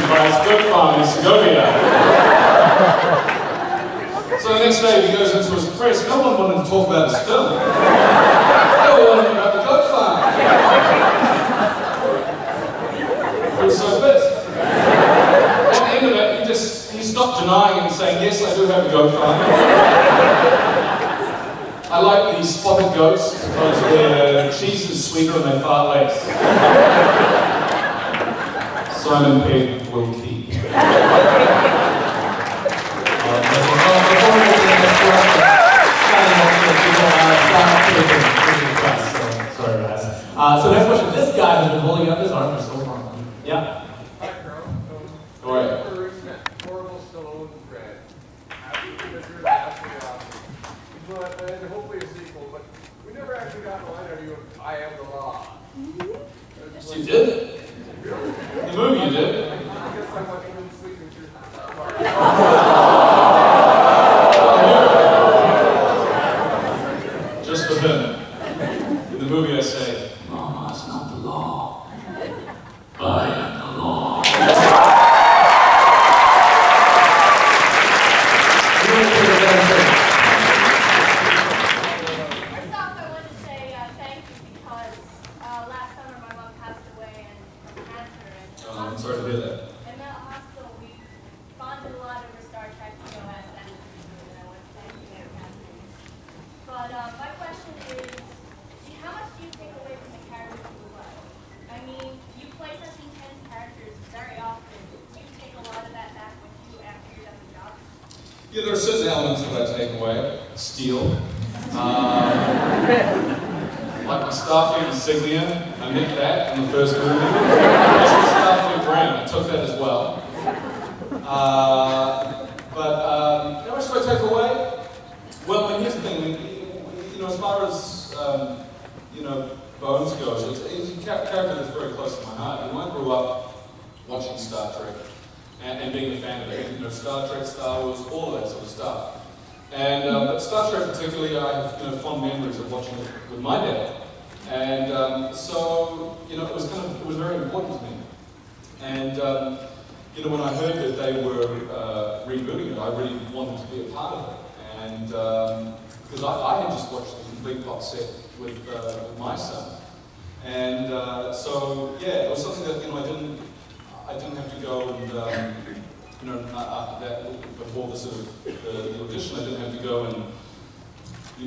by his goat farm in Segovia. So the next day he goes into his press. No one wanted to talk about his film. They all wanted about the goat farm. He was so pissed. At the end of it, he stopped denying it and saying, yes, I do have a goat farm. I like the spotted goats because their cheese is sweeter and they fart less. Simon Pegg will keep. So next question. This guy has been holding up his arm for so long. Yeah. Hi, Karl. Go ahead. Horrible Stallone thread. Absolutely awesome. But, and hopefully a sequel, but we never actually got the line out of you of I am the law. Yes, you did. Really? The movie you did. I guess I'm watching them sleeping through Just for him. In the movie I say, Mama's not the law. I am the law. First off, I want to say thank you because last summer my mom passed away from cancer. And I'm sorry to hear that. in the hospital, we bonded a lot over Star Trek TOS and I want to thank you and Catherine. But my question is, how much do you take away from the characters you love? I mean, you play such intense characters very often. Do you take a lot of that back with you after you're done the job? Yeah, there are certain elements that I take away. Steel. Like my Starfleet insignia, I nicked that in the first movie. That's the Starfleet brand, I took that as well. How much do I take away? Well, here's the thing, as far as, Bones goes, it's a character that's very close to my heart. I grew up watching Star Trek and being a fan of it. Star Trek, Star Wars, all of that sort of stuff. And but Star Trek particularly, I have fond memories of watching it with my dad. And so it was very important to me. And when I heard that they were rebooting it, I really wanted to be a part of it. And because I had just watched the complete box set with my son. And so yeah, it was something that I didn't have to go and after that, before the sort of the audition, I didn't have to go and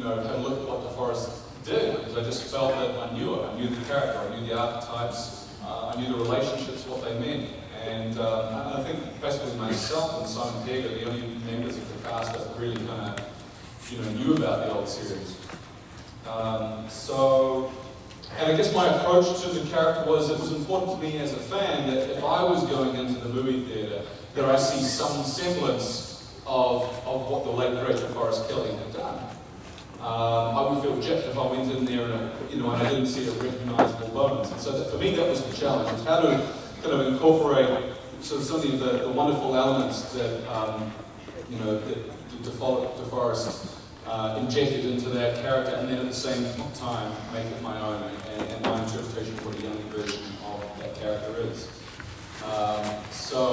have a look at what DeForest did, because I just felt that I knew it. I knew the character, I knew the archetypes, I knew the relationships, what they meant. And I think basically myself and Simon Pegg are the only members of the cast that really kind of knew about the old series. And I guess my approach to the character was, it was important to me as a fan that if I was going into the movie theatre, that I see some semblance of what the late great DeForest Kelley had done. I would feel gypped if I went in there and I didn't see a recognisable Bones. And so for me that was the challenge, was how to kind of incorporate some of the wonderful elements that DeForest injected into that character, and then at the same time make it my own and my interpretation of what a younger version of that character is. So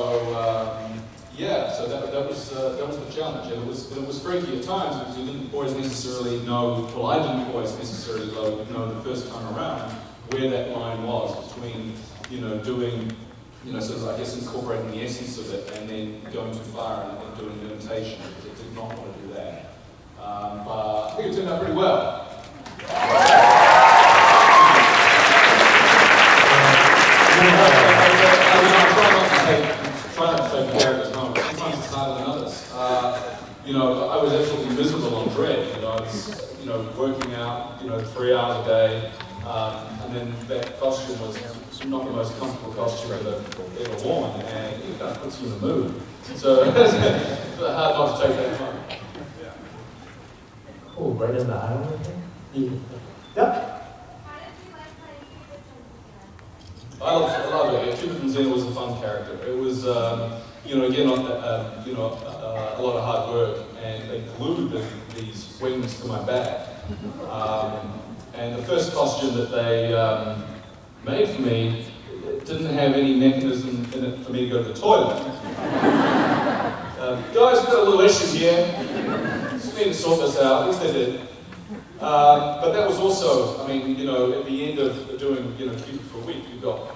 that was the challenge, and it was freaky at times because you didn't always necessarily know. Well, I didn't always necessarily know the first time around where that line was between doing sort of I guess incorporating the essence of it and then going too far and doing an imitation, because it did not want to do that. But I think it turned out pretty well. Try not to take characters home. Sometimes it's harder than others. I was absolutely miserable on Dread. I was, working out, 3 hours a day, and then that costume was not the most comfortable costume I've ever worn, and it kind of puts you in the mood. So it's hard not to take that home. Oh, right in the aisle, I think. Yeah. I love it. Two Zena was a fun character. It was, again, a lot of hard work, and they glued these wings to my back. And the first costume that they made for me, it didn't have any mechanism in it for me to go to the toilet. Guys, we've got a little issue here. Just need to sort this out. At least they did. But that was also, I mean, you know, at the end of doing, you know, Cupid for a week, you've got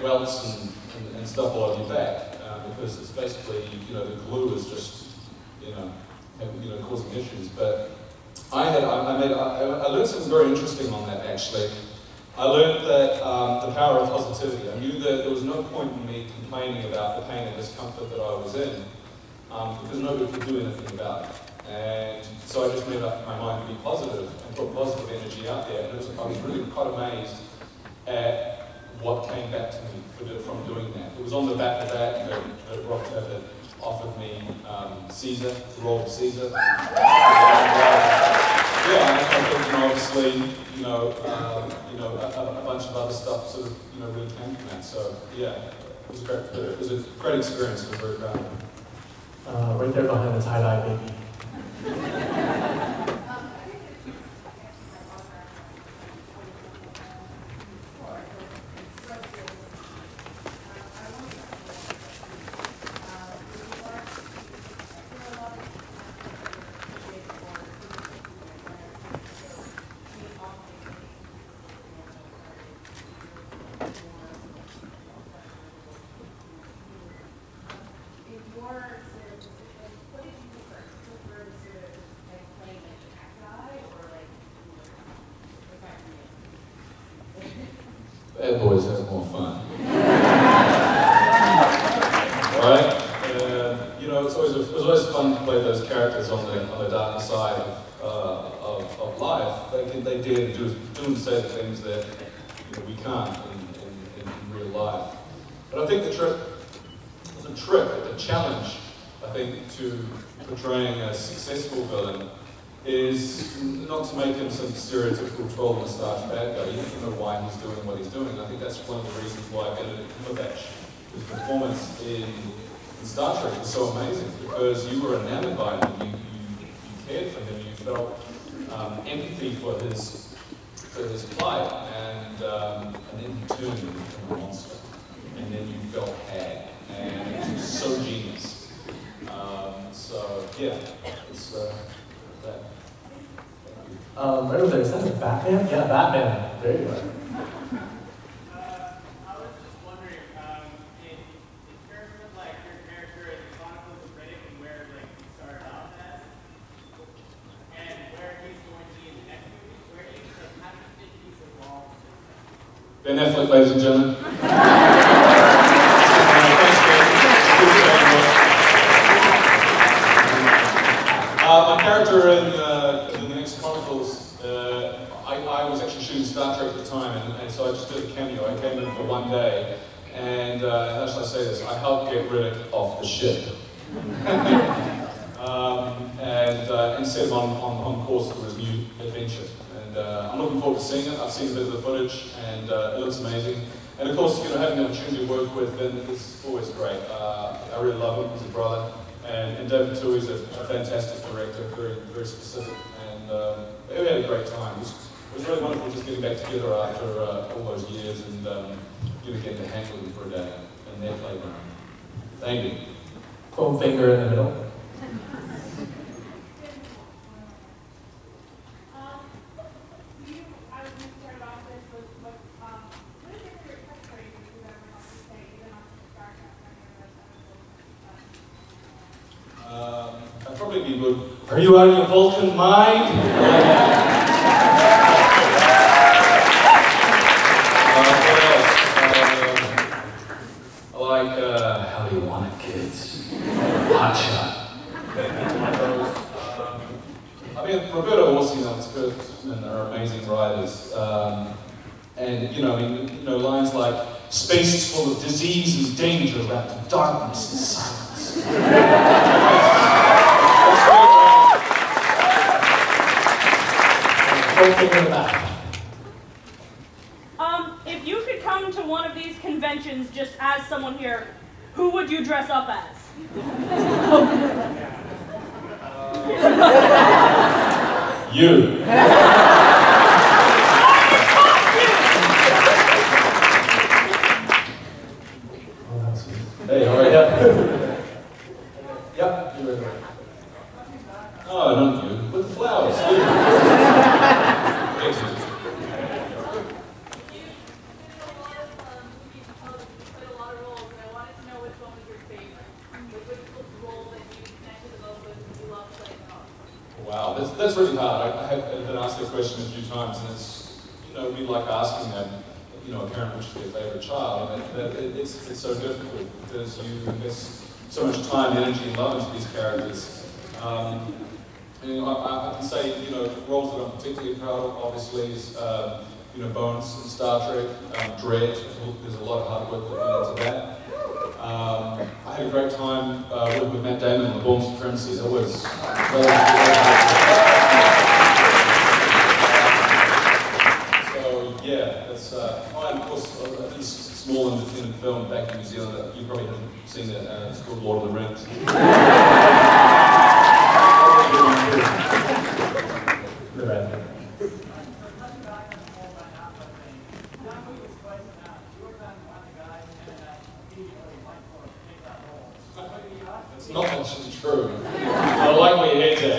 welts and stuff all over your back. Because it's basically, you know, the glue is just, you know, causing issues. But I learned something very interesting on that, actually. I learned that the power of positivity. I knew that there was no point in me complaining about the pain and discomfort that I was in, because nobody could do anything about it. And so I just made up my mind to be positive and put positive energy out there. And I was really quite amazed at what came back to me from doing that. It was on the back of that that Rob had offered me Caesar, the role of Caesar. And, yeah, and I think, obviously, a bunch of other stuff sort of, really came from that. So, yeah, it was a great experience. I was very proud of it. Right there behind the tie-dye baby. Bad boys have more fun. Right? It was always fun to play those characters on the darker side of life. They dare to do and say the things that we can't in real life. But I think the challenge, I think, to portraying a successful villain is not to make him some stereotypical 12-moustache bad guy. You have to know why he's doing what he's doing. I think that's one of the reasons why Benedict Cumberbatch, his performance in Star Trek was so amazing, because you were enamored by him, you cared for him, you felt empathy for his plight, and then he turned into a monster, and then you felt bad, and it was so genius. So yeah, it's that. Right over there, is that a Batman? Yeah, Batman. There you are. I was just wondering, in terms of like your character in the Chronicles of Riddick and where like he started off at, and where he's going to be in the next movie, where do you like how do you think he's evolved since then? Ben Affleck, ladies and gentlemen. My character in the next Chronicles, I was actually shooting Star Trek at the time, and so I just did a cameo. I came in for one day, and how shall I say this? I helped get Riddick off the ship. And set him on course for his new adventure. And I'm looking forward to seeing it. I've seen a bit of the footage, and it looks amazing. And of course, having the opportunity to work with Ben is always great. I really love him. He's a brother. And David too, he's a fantastic director, very, very specific. And we had a great time. It was really wonderful just getting back together after all those years and getting to hang with them for a day in their playground. Thank you. Foam finger in the middle. I'd probably be good. Are you out of your Vulcan mind? What else? I like, how do you want it, kids? Hot shot. I mean, Roberto Orsi and Alex Kurtzman are amazing writers. And, lines like, space is full of disease and danger wrapped in darkness and silence. If you could come to one of these conventions just as someone here, who would you dress up as? You. hard. I have been asked that question a few times, and it's, you know, it'd be like asking a parent which is their favourite child. And it's so difficult because you invest so much time, energy, and love into these characters. And I can say, roles that I'm particularly proud of, obviously, is Bones in Star Trek, Dread. There's a lot of hard work that went into that. I had a great time working with Matt Damon on The Bourne Supremacy. That was so yeah, that's and of course a small independent film back in New Zealand that you probably haven't seen it. It's called Lord of the Rings. It's not actually true. I like where your head's at.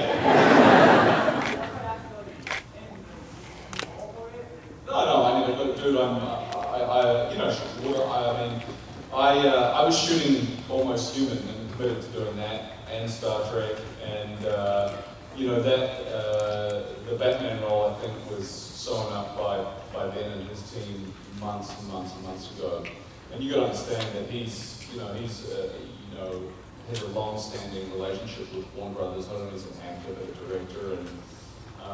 No, I mean, dude, I was shooting Almost Human and committed to doing that, and Star Trek, and the Batman role I think was sewn up by Ben and his team months and months and months ago. And you got to understand that he's has a long-standing relationship with Warner Brothers, not only as an actor but a director, and I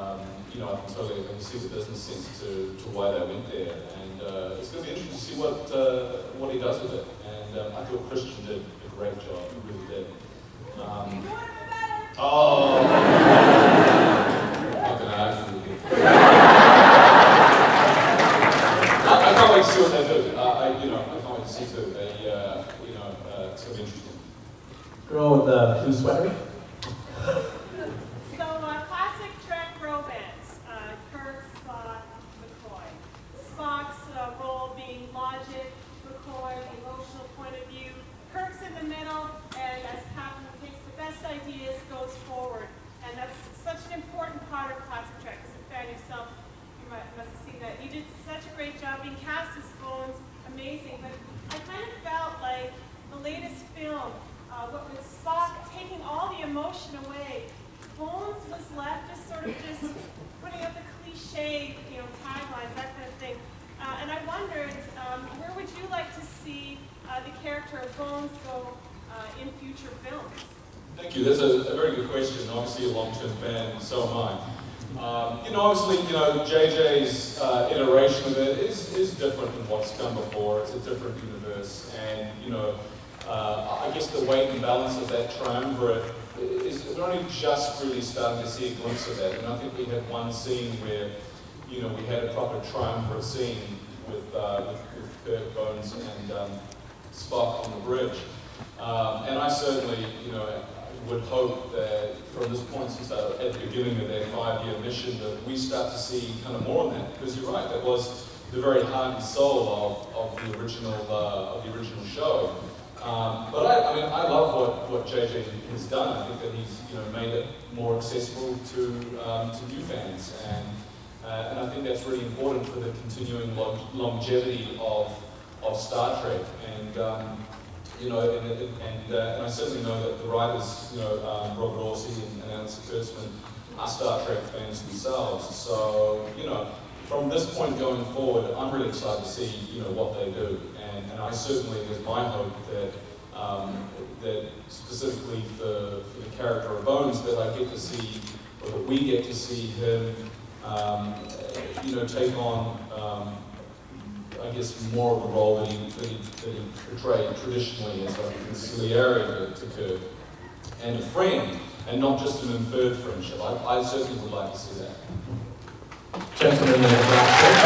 can totally see the business sense to why they went there, and it's going to be interesting to see what he does with it. And I thought Christian did a great job, he really did. Oh, not going to argue with you. I can't wait to see what they do. I can't wait to see too. It's going to be interesting. Girl with the blue sweater. So, classic Trek romance. Kirk, Spock, McCoy. Spock's role being logic, McCoy, the emotional point of view. Kirk's in the middle, and as Captain takes the best ideas, goes forward. And that's such an important part of classic Trek. As a fan yourself, you must have seen that. You did such a great job being cast as Bones, amazing. But I kind of felt like the latest film, what with Spock taking all the emotion away, Bones was left just sort of putting out the cliche, taglines, that kind of thing. And I wondered, where would you like to see the character of Bones go in future films? Thank you. That's a very good question. Obviously, a long-term fan, and so am I. Obviously, JJ's iteration of it is different than what's come before. It's a different universe, and I guess the weight and balance of that triumvirate is we're only just really starting to see a glimpse of that. And I think we had one scene where, we had a proper triumvirate scene with Kirk, Bones, and Spock on the bridge. And I certainly, would hope that from this point, since at the beginning of their 5-year mission, that we start to see kind of more of that. Because you're right, that was the very heart and soul of the original show. But I love what JJ has done. I think that he's made it more accessible to new fans, and I think that's really important for the continuing longevity of Star Trek. And and I certainly know that the writers, Rob Dorsey and Alex Kurtzman, are Star Trek fans themselves. So from this point going forward, I'm really excited to see what they do. And I certainly, it is my hope that that specifically for the character of Bones, that I get to see, or that we get to see him, take on, I guess, more of the role that he portrayed traditionally as a conciliary to Kirk, and a friend, and not just an inferred friendship. I certainly would like to see that. Gentlemen in the black shirt.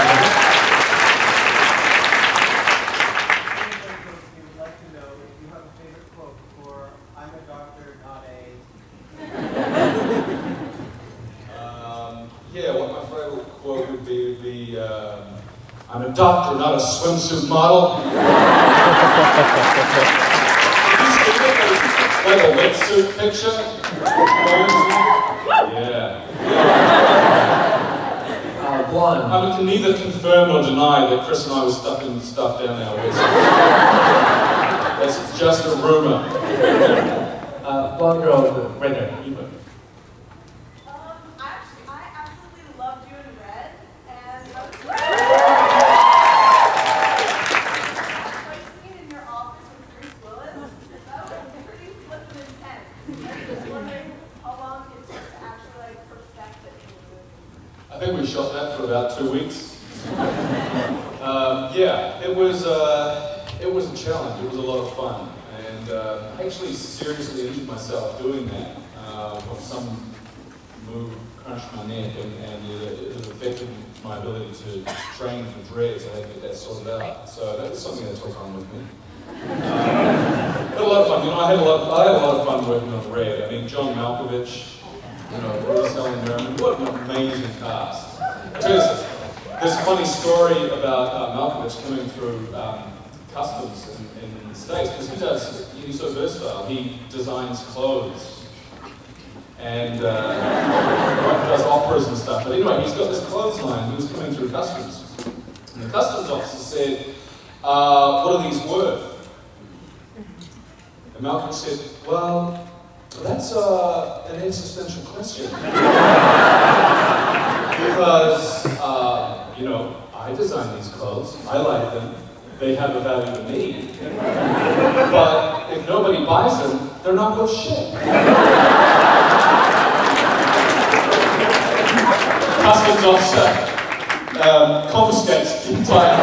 I'm a doctor, not a swimsuit model. Like a wetsuit picture? Yeah. Blonde. I can neither confirm or deny that Chris and I were stuffing stuff down our wetsuits. That's just a rumor. Blonde girl, right there. I I think we shot that for about 2 weeks. Yeah, it was a challenge. It was a lot of fun, and I actually seriously injured myself doing that. Some move crunched my neck, and it affected my ability to train for dreads. I had to get that sorted out. So that was something that took on with me. But a lot of fun. You know, I had a lot of fun working on the red. I mean, John Malkovich, you know, Rory Selling Merriman, what an amazing cast. I tell you this funny story about Malkovich coming through customs in the States, because he's so versatile. He designs clothes and does operas and stuff. But anyway, he's got this clothesline. He was coming through customs, and the customs officer said, "What are these worth?" And Malcolm said, "Well, that's an existential question. Because, you know, I designed these clothes, I like them, they have a value to me. But if nobody buys them, they're not worth shit." Customs officer confiscates the entire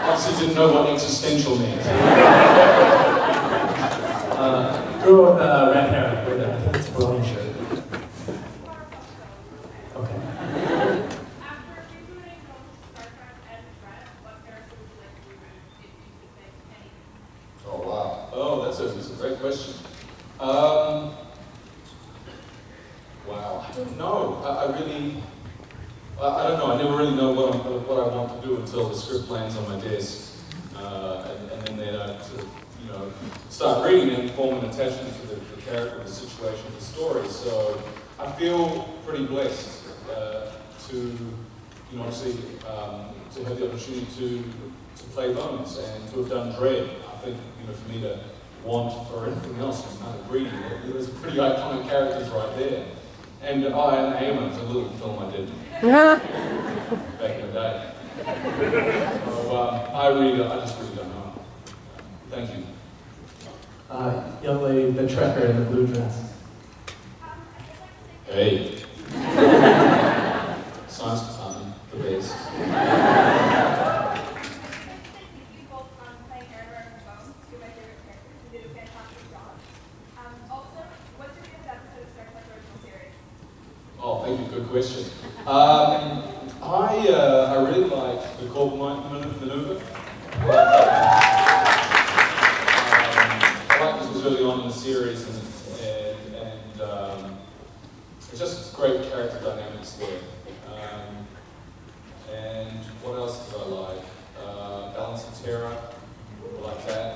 Obviously didn't know what existential meant. Girl with red hair, with I think it's a brownie shirt. Okay. After rebooting both Star Trek and Trek, what character would you like to reboot if you could pick any? Oh, wow. Oh, that's a great question. Wow, I don't know. I don't know. I never really know what I want to do until the script lands on my desk. And then I sort of, you know, start reading it and form an attachment to the character, the situation, the story. So I feel pretty blessed to, you know, obviously, to have the opportunity to play Bones and to have done Dread. I think, you know, for me to want for anything else is kind of greedy. There's pretty iconic characters right there. And Eamon, a little film I did back in the day. So I just really don't know. Thank you. Young lady, the trekker in the blue dress. Hey. Science department, the best. You both playing Karl Urban and Bones, two of my favorite characters. You did a fantastic job. Also, what's your favorite episode of Star Trek original series? Oh, thank you. Good question. I really like the Corbomite maneuver. I like this was early on in the series, and it's just great character dynamics there. And what else did I like? Balance of Terror. I like that.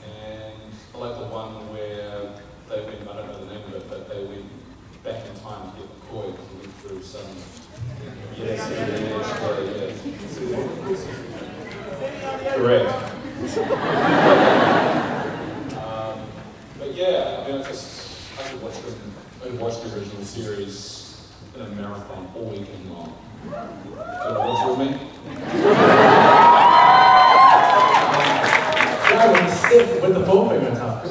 And I like the one where they went, I don't know the name of it, but they went back in time to get McCoy because he went through some. Correct. But yeah, I mean, I could watch the original series in a marathon all weekend long. Do you want to watch with me? Yeah, with the stick, with the forefinger on top. You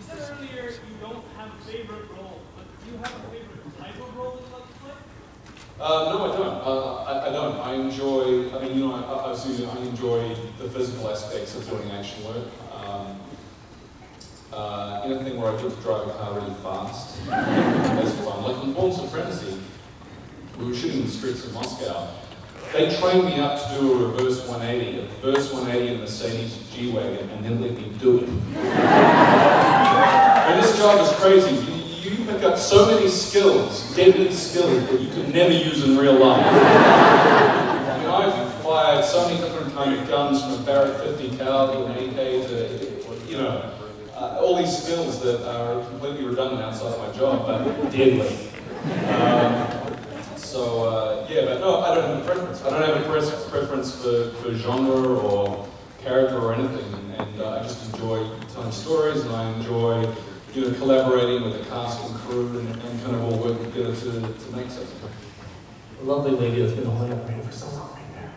said earlier you don't have a favorite role, but do you have a favorite type of role that you like to play? No, I don't. I don't. I enjoy, I mean, you know, I enjoy the physical aspects of doing action work. Anything where I get to drive a car really fast, that's fun. Like in Born Supremacy, we were shooting in the streets of Moscow. They trained me up to do a reverse 180 in a Mercedes G-Wagon, and then let me do it. And this job is crazy. You pick up so many skills, deadly skills, that you could never use in real life. I mean, I've fired so many different kind of guns, from a Barrett 50 cal to an AK to, you know, all these skills that are completely redundant outside of my job, but deadly. Yeah, but no, I don't have a preference. I don't have a preference for genre or character or anything, and I just enjoy telling stories, and I enjoy, you know, collaborating with the cast and crew and kind of all working together to make something. A lovely lady that's been holding up her hand for so long right there.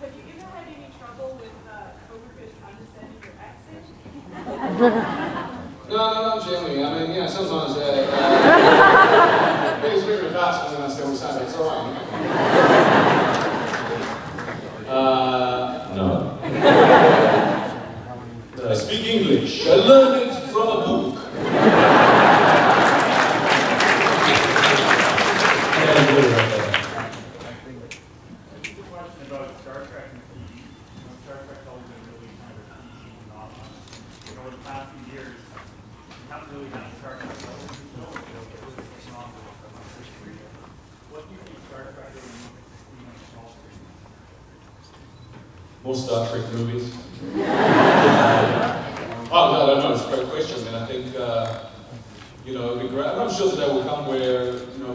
Have you ever had any trouble with coworkers understanding your accent? No, not generally. I mean, yeah, sometimes it's very fast when I understand what you're saying, but it's alright. No. I speak English. I learned it from a book. More Star Trek movies. Oh, no, I don't know, it's a great question, and I think, you know, it'd be great. I'm sure the day will come where, you know,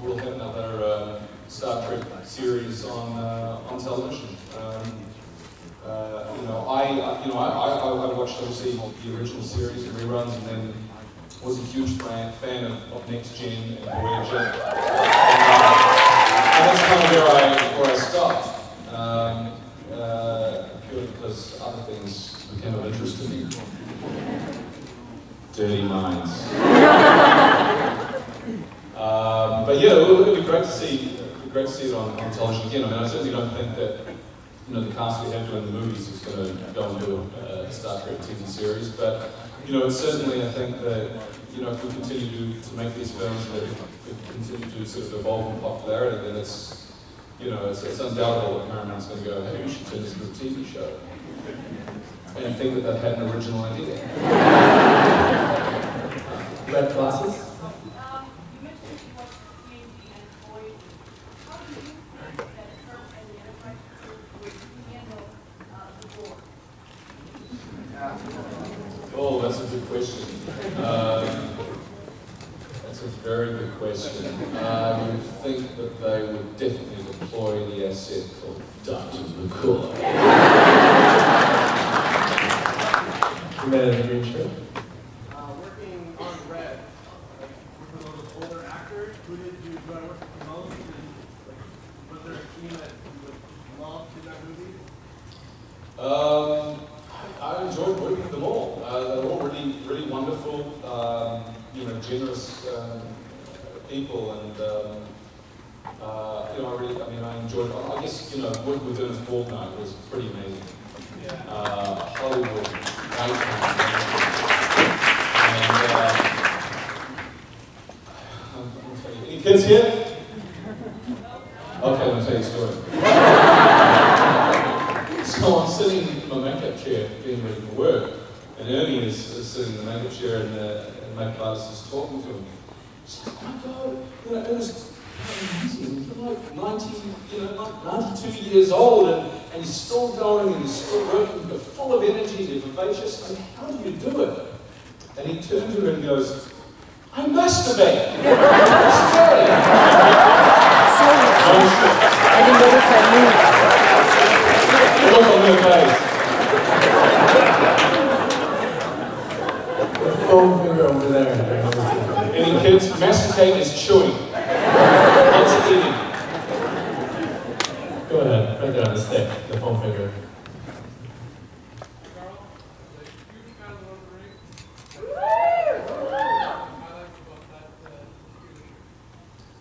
we'll have another Star Trek series on television. You know, I watched obviously the original series and reruns, and then was a huge fan of Next Gen and Voyager. And that's kind of where I stopped. Purely because other things became of interest to me. Dirty minds. But yeah, it would be great to see it on television again. I mean, I certainly don't think that, you know, the cast we have doing the movies is going to go and do a Star Trek TV series, but you know, it's certainly, I think that, you know, if we continue to make these films that continue to sort of evolve in popularity, then it's, you know, it's undoubtable that Paramount's going to go, hey, we should turn this into a TV show. And think that they've had an original idea. Red glasses? You mentioned you watched TNG and Voyager. How do you think that Kirk and the Enterprise crew would handle the war? Oh, that's a good question. That's a very good question. You would think that they would definitely deploy the asset called Dr. McCoy. You made a green shirt? Working on Red, for those older actors, who did you work with the most? And was there a team that you would love in that movie? I enjoyed working with them all. They're all really, really wonderful, you know, generous people, and you know, I enjoyed. I guess, you know, working with Ernest Borgnine was pretty amazing. Hollywood, icon, and any kids here? Okay, I'll tell you a story. So I'm sitting in my makeup chair, getting ready for work, and Ernie is sitting in the makeup chair, and the makeup artist is talking to him. She's like, oh my God, you know, Ernest, you're like 92 years old, and you're still going, and you're still working, you're full of energy, you're vivacious. I mean, how do you do it? And he turned to her and goes, I masturbate. I didn't notice that move. Look on their face. The foam finger over there. Any kids? Masticate is chewing. That's eating. Go ahead, right there on the stick, the foam finger. Carl, a huge fan of Lord of the Rings.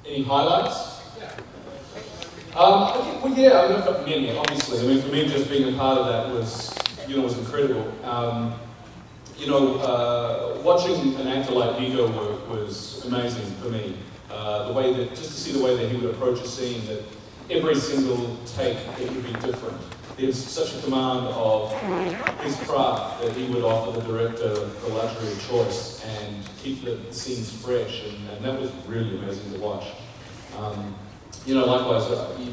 Any highlights? Yeah. Well, yeah, I mean, I've got many, obviously. I mean, for me, just being a part of that was, you know, was incredible. You know, watching an actor like Viggo work was amazing for me. The way that, just to see the way that he would approach a scene, that every single take, it would be different. There's such a command of his craft that he would offer the director the luxury of choice and keep the scenes fresh, and that was really amazing to watch. You know, likewise,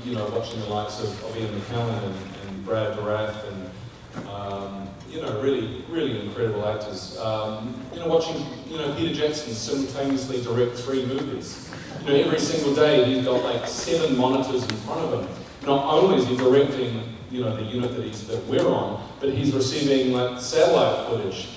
you know, watching the likes of Ian McKellen and Brad Dourif and you know, really, really incredible actors. You know, watching, you know, Peter Jackson simultaneously direct 3 movies. You know, every single day he's got like 7 monitors in front of him. Not only is he directing, you know, the unit that we're on, but he's receiving like satellite footage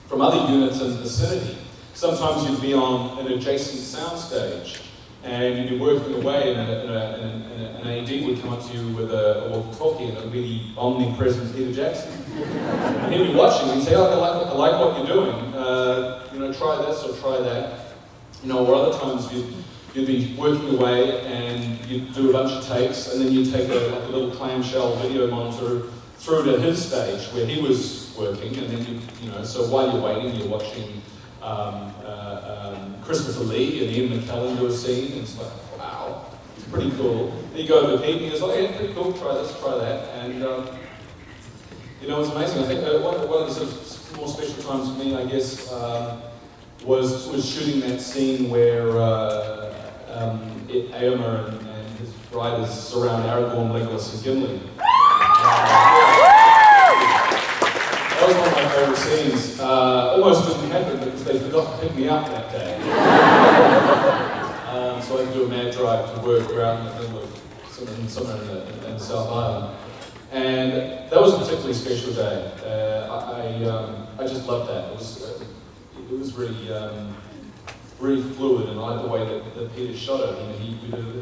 from other units in the vicinity. Sometimes you'd be on an adjacent soundstage, and you'd be working away, and an AD would come up to you with a walkie-talkie, and it would be the omnipresent Peter Jackson. And he'd be watching and say, oh, I like what you're doing. you know, try this or try that. You know, or other times you'd be working away and you'd do a bunch of takes, and then you'd take like a little clamshell video monitor through to his stage where he was working, and then you know, so while you're waiting, you're watching Christopher Lee and Ian McKellen do a scene, and it's like, wow, it's pretty cool. Then you go to Pete and he goes, oh yeah, pretty cool, try this, try that, and you know, it's amazing. I think one of the sort of more special times for me, I guess, was shooting that scene where Éomer and his riders surround Aragorn, Legolas, and Gimli. That was one of my favourite scenes. Almost didn't happen because they forgot to pick me up that day. So I had to do a mad drive to work around in the middle of somewhere in the South Island. And that was a particularly special day. I just loved that. It was really, really fluid, and I like the way that Peter shot it. I mean,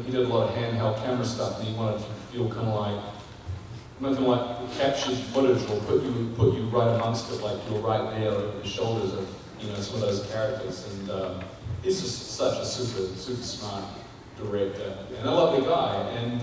he did a lot of handheld camera stuff, and he wanted to feel kind of like nothing like captured footage or put you right amongst it, like you're right there over the shoulders of, you know, some of those characters. And he's just such a super smart director and a lovely guy. And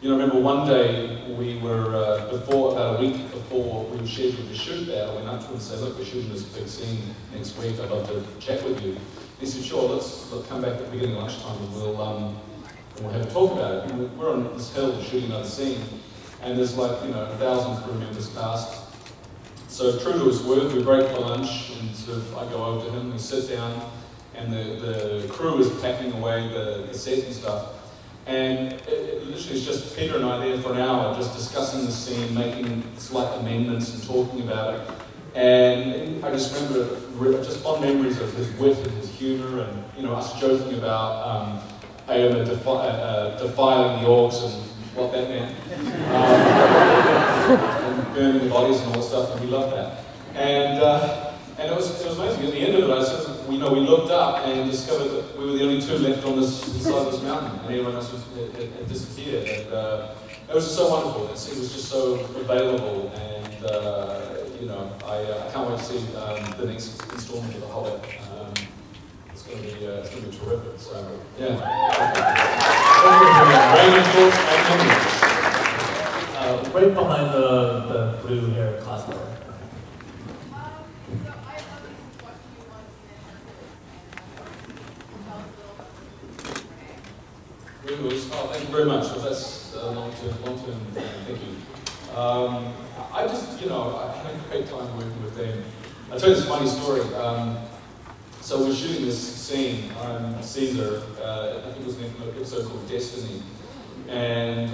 you know, I remember one day we were about a week before we were scheduled to shoot that, I went up to him and said, look, we're shooting this big scene next week, I'd love to chat with you. He said, sure, let's come back at the beginning of lunchtime and we'll have a talk about it. And we're on this hill shooting another scene, and there's like, you know, 1,000 crew members cast. So true to his word, we break for lunch, and sort of I go over to him, we sit down, and the crew is packing away the set and stuff. And it literally is just Peter and I there for an hour, just discussing the scene, making slight amendments and talking about it. And I just remember just fond memories of his wit and his humour, and, you know, us joking about Éomer defiling the orcs and what that meant, and burning the bodies and all that stuff, and we loved that. And it was amazing. At the end of it, I said, we looked up and discovered that we were the only two left on this side of this mountain, and everyone else had disappeared. And it was just so wonderful. It was just so available, and you know, I can't wait to see the next installment of the Hobbit. It's going to be terrific. So yeah. Right behind the blue hair classifier. Oh, thank you very much. So that's long-term thank you. I just, you know, I had a great time working with them. I'll tell you this funny story. So we're shooting this scene on Caesar, I think it was an episode called Destiny, and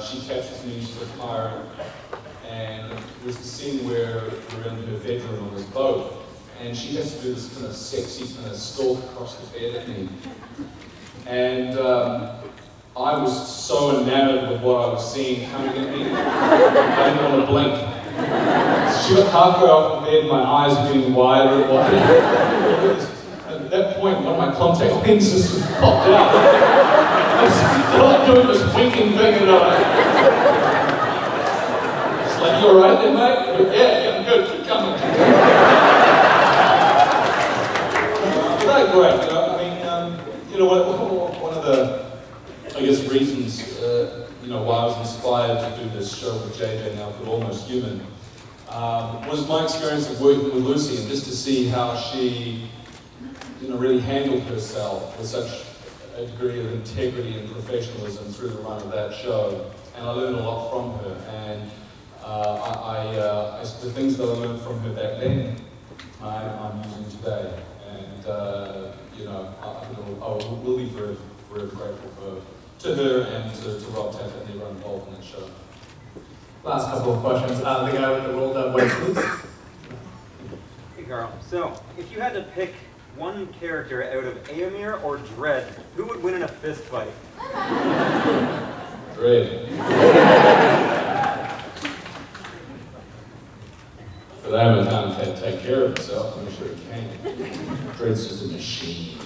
she captures me, she's a pirate, and there's a scene where we're in her bedroom on this boat, and she has to do this kind of sexy kind of stalk across the bed at me. And I was so enamored with what I was seeing coming at me, I didn't want to blink. She got halfway off the bed, my eyes were getting wider and wider. At that point, one of my contact lenses just popped out. I was still doing this winking thing, and it's like, you alright there, mate? Yeah, I'm good, keep coming. But that's great, you know, I mean, you know, one of the, I guess, reasons, you know, why I was inspired to do this show with JJ now called Almost Human, was my experience of working with Lucy, and just to see how she, you know, really handled herself with such a degree of integrity and professionalism through the run of that show. And I learned a lot from her, and the things that I learned from her back then, I'm using today. And you know, I will be forever grateful to her and to Rob Tappert and everyone involved in that show. Last couple of questions. The guy with the rolled up white sleeves. Hey Karl, so if you had to pick one character out of Éomer or Dredd, who would win in a fist fight? Dredd. But Éomer can't take care of himself, I'm sure he can. Dredd's just a machine.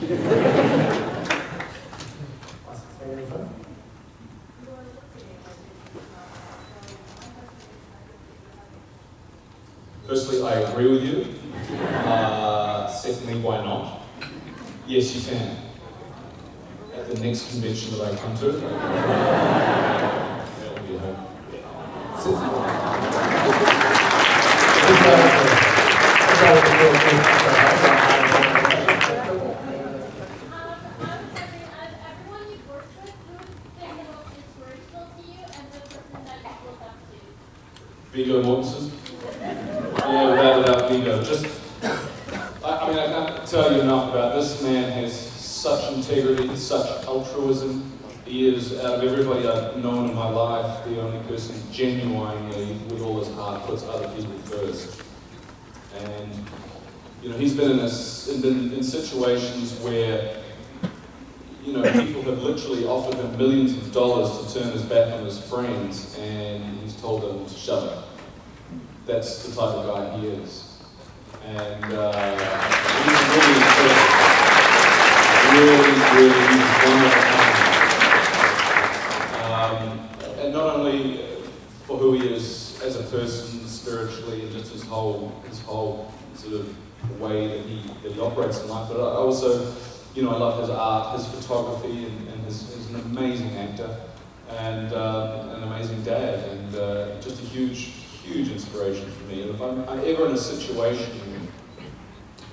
Firstly, I agree with you. not? Yes, you can. At the next convention that I come to. That will be a hope. Everyone you've worked with, who has been the most inspirational to you and the person that you look up to? Viggo Mortensen? Yeah, without Viggo. Just, I mean, I can't tell you enough about this man. Has such integrity, such altruism. He is, out of everybody I've known in my life, the only person genuinely, with all his heart, puts other people first. And, you know, he's been in situations where, you know, people have literally offered him millions of dollars to turn his back on his friends, and he's told them to shut up. That's the type of guy he is. And he's really incredible. Really, he's one of a kind. And not only for who he is as a person, spiritually, and just his whole sort of way that he operates in life, but I also, you know, I love his art, his photography, and he's an amazing actor, and an amazing dad, and just a huge inspiration for me. And if I'm ever in a situation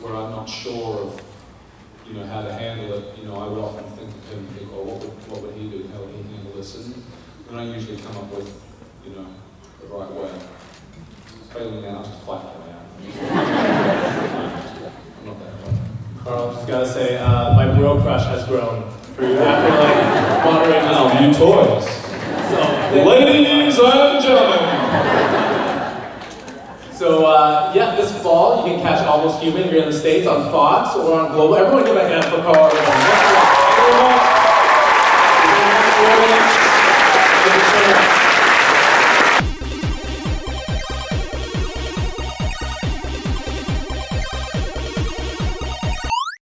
where I'm not sure of, you know, how to handle it, you know, I would often think of him and think, oh, what would he do? How would he handle this? And I usually come up with, you know, the right way. Failing out, just fight my way out. I'm not that hard. Karl, just gotta say, my bro crush has grown for you after like moderating this. Now, new toys. So, Ladies and gentlemen. So yeah, this fall you can catch Almost Human here in the States on Fox or on Global. Everyone give a hand for Karl Urban.